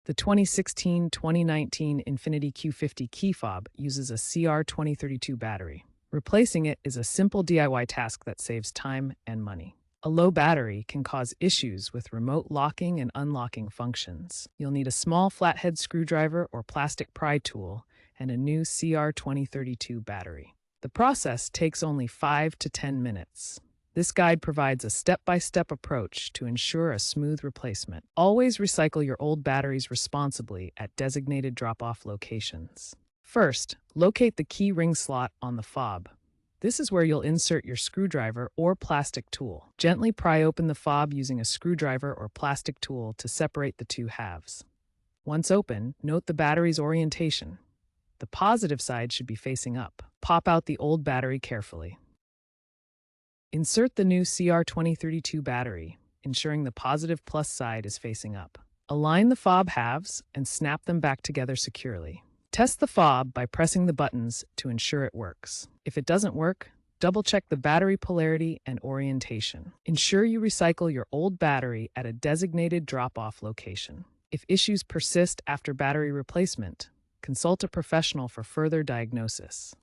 The 2016-2019 Infiniti Q50 key fob uses a CR2032 battery. Replacing it is a simple DIY task that saves time and money. A low battery can cause issues with remote locking and unlocking functions. You'll need a small flathead screwdriver or plastic pry tool and a new CR2032 battery. The process takes only 5 to 10 minutes. This guide provides a step-by-step approach to ensure a smooth replacement. Always recycle your old batteries responsibly at designated drop-off locations. First, locate the key ring slot on the fob. This is where you'll insert your screwdriver or plastic tool. Gently pry open the fob using a screwdriver or plastic tool to separate the two halves. Once open, note the battery's orientation. The positive side should be facing up. Pop out the old battery carefully. Insert the new CR2032 battery, ensuring the positive plus side is facing up. Align the fob halves and snap them back together securely. Test the fob by pressing the buttons to ensure it works. If it doesn't work, double-check the battery polarity and orientation. Ensure you recycle your old battery at a designated drop-off location. If issues persist after battery replacement, consult a professional for further diagnosis.